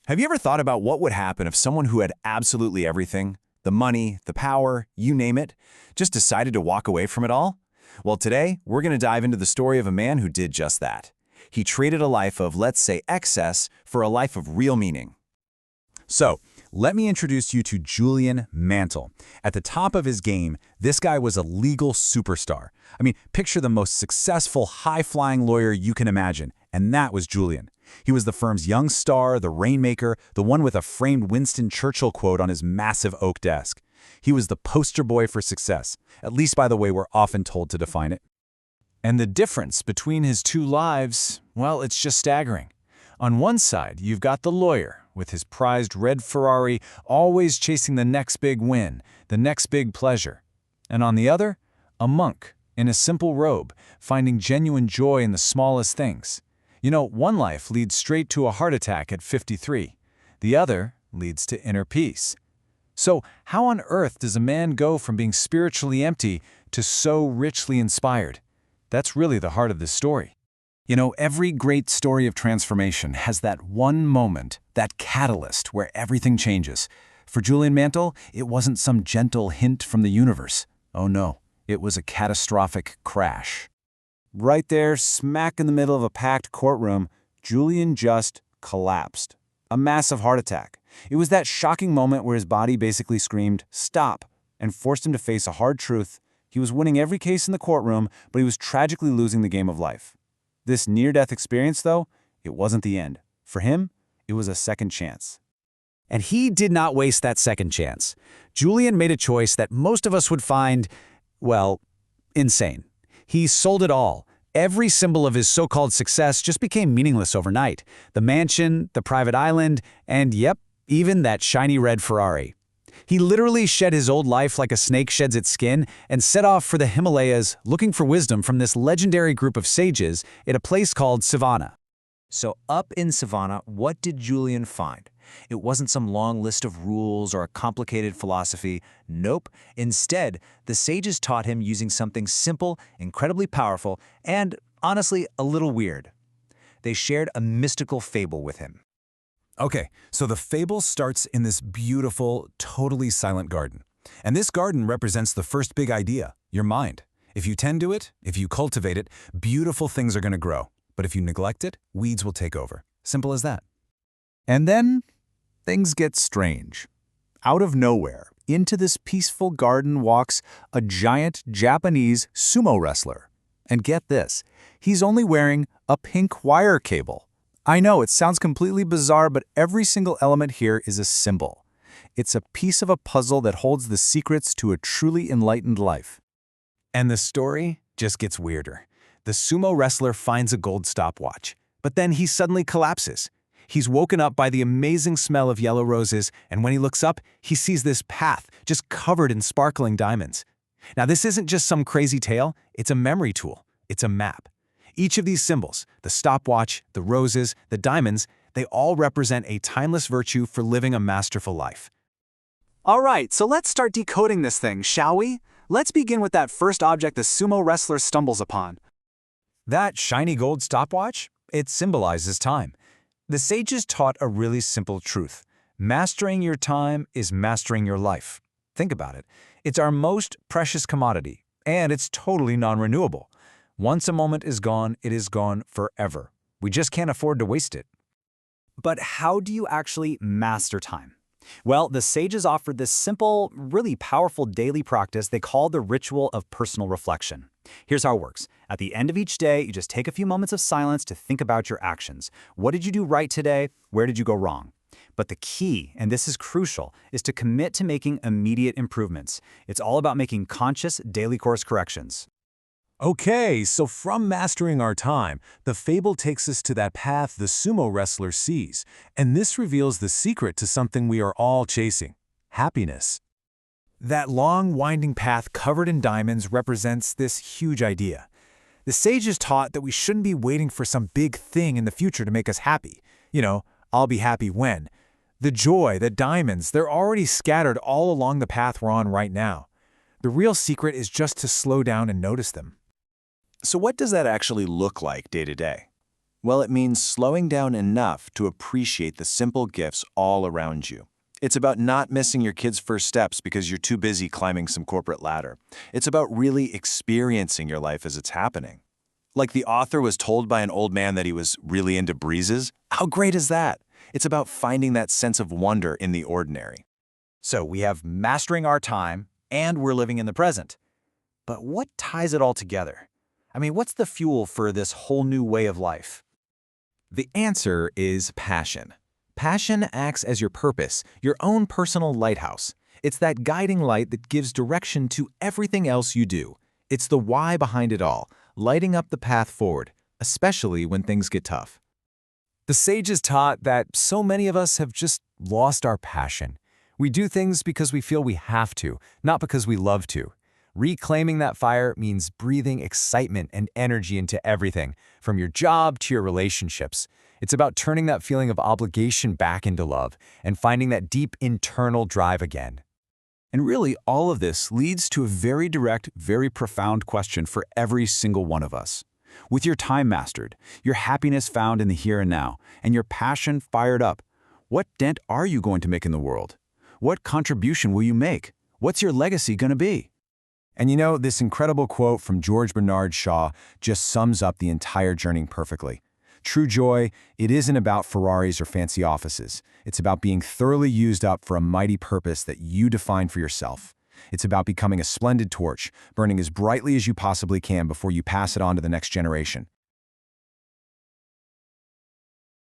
Have you ever thought about what would happen if someone who had absolutely everything, the money, the power, you name it, just decided to walk away from it all? Well, today, we're going to dive into the story of a man who did just that. He traded a life of, let's say, excess for a life of real meaning. So, let me introduce you to Julian Mantle. At the top of his game, this guy was a legal superstar. I mean, picture the most successful, high-flying lawyer you can imagine, and that was Julian. He was the firm's young star, the rainmaker, the one with a framed Winston Churchill quote on his massive oak desk. He was the poster boy for success, at least by the way we're often told to define it. And the difference between his two lives, well, it's just staggering. On one side, you've got the lawyer, with his prized red Ferrari, always chasing the next big win, the next big pleasure. And on the other, a monk, in a simple robe, finding genuine joy in the smallest things. You know, one life leads straight to a heart attack at 53. The other leads to inner peace. So, how on earth does a man go from being spiritually empty to so richly inspired? That's really the heart of this story. You know, every great story of transformation has that one moment, that catalyst where everything changes. For Julian Mantle, it wasn't some gentle hint from the universe. Oh no, it was a catastrophic crash. Right there, smack in the middle of a packed courtroom, Julian just collapsed. A massive heart attack. It was that shocking moment where his body basically screamed, "Stop," and forced him to face a hard truth. He was winning every case in the courtroom, but he was tragically losing the game of life. This near-death experience, though, it wasn't the end. For him, it was a second chance. And he did not waste that second chance. Julian made a choice that most of us would find, well, insane. He sold it all. Every symbol of his so-called success just became meaningless overnight. The mansion, the private island, and yep, even that shiny red Ferrari. He literally shed his old life like a snake sheds its skin and set off for the Himalayas looking for wisdom from this legendary group of sages at a place called Savannah. So up in Savannah, what did Julian find? It wasn't some long list of rules or a complicated philosophy. Nope. Instead, the sages taught him using something simple, incredibly powerful, and, honestly, a little weird. They shared a mystical fable with him. Okay, so the fable starts in this beautiful, totally silent garden. And this garden represents the first big idea, your mind. If you tend to it, if you cultivate it, beautiful things are going to grow. But if you neglect it, weeds will take over. Simple as that. And then, things get strange. Out of nowhere, into this peaceful garden walks a giant Japanese sumo wrestler. And get this, he's only wearing a pink wire cable. I know, it sounds completely bizarre, but every single element here is a symbol. It's a piece of a puzzle that holds the secrets to a truly enlightened life. And the story just gets weirder. The sumo wrestler finds a gold stopwatch, but then he suddenly collapses. He's woken up by the amazing smell of yellow roses, and when he looks up, he sees this path just covered in sparkling diamonds. Now, this isn't just some crazy tale, it's a memory tool. It's a map. Each of these symbols, the stopwatch, the roses, the diamonds, they all represent a timeless virtue for living a masterful life. All right, so let's start decoding this thing, shall we? Let's begin with that first object the sumo wrestler stumbles upon. That shiny gold stopwatch? It symbolizes time. The sages taught a really simple truth. Mastering your time is mastering your life. Think about it. It's our most precious commodity, and it's totally non-renewable. Once a moment is gone, it is gone forever. We just can't afford to waste it. But how do you actually master time? Well, the sages offered this simple, really powerful daily practice they call the ritual of personal reflection. Here's how it works. At the end of each day, you just take a few moments of silence to think about your actions. What did you do right today? Where did you go wrong? But the key, and this is crucial, is to commit to making immediate improvements. It's all about making conscious daily course corrections. Okay, so from mastering our time, the fable takes us to that path the sumo wrestler sees, and this reveals the secret to something we are all chasing: happiness. That long, winding path covered in diamonds represents this huge idea. The sages taught that we shouldn't be waiting for some big thing in the future to make us happy. You know, I'll be happy when. The joy, the diamonds, they're already scattered all along the path we're on right now. The real secret is just to slow down and notice them. So what does that actually look like day to day? Well, it means slowing down enough to appreciate the simple gifts all around you. It's about not missing your kids' first steps because you're too busy climbing some corporate ladder. It's about really experiencing your life as it's happening. Like the author was told by an old man that he was really into breezes. How great is that? It's about finding that sense of wonder in the ordinary. So we have mastering our time, and we're living in the present. But what ties it all together? I mean, what's the fuel for this whole new way of life? The answer is passion. Passion acts as your purpose, your own personal lighthouse. It's that guiding light that gives direction to everything else you do. It's the why behind it all, lighting up the path forward, especially when things get tough. The sages taught that so many of us have just lost our passion. We do things because we feel we have to, not because we love to. Reclaiming that fire means breathing excitement and energy into everything, from your job to your relationships. It's about turning that feeling of obligation back into love and finding that deep internal drive again. And really, all of this leads to a very direct, very profound question for every single one of us. With your time mastered, your happiness found in the here and now, and your passion fired up, what dent are you going to make in the world? What contribution will you make? What's your legacy going to be? And you know, this incredible quote from George Bernard Shaw just sums up the entire journey perfectly. True joy, it isn't about Ferraris or fancy offices. It's about being thoroughly used up for a mighty purpose that you define for yourself. It's about becoming a splendid torch, burning as brightly as you possibly can before you pass it on to the next generation.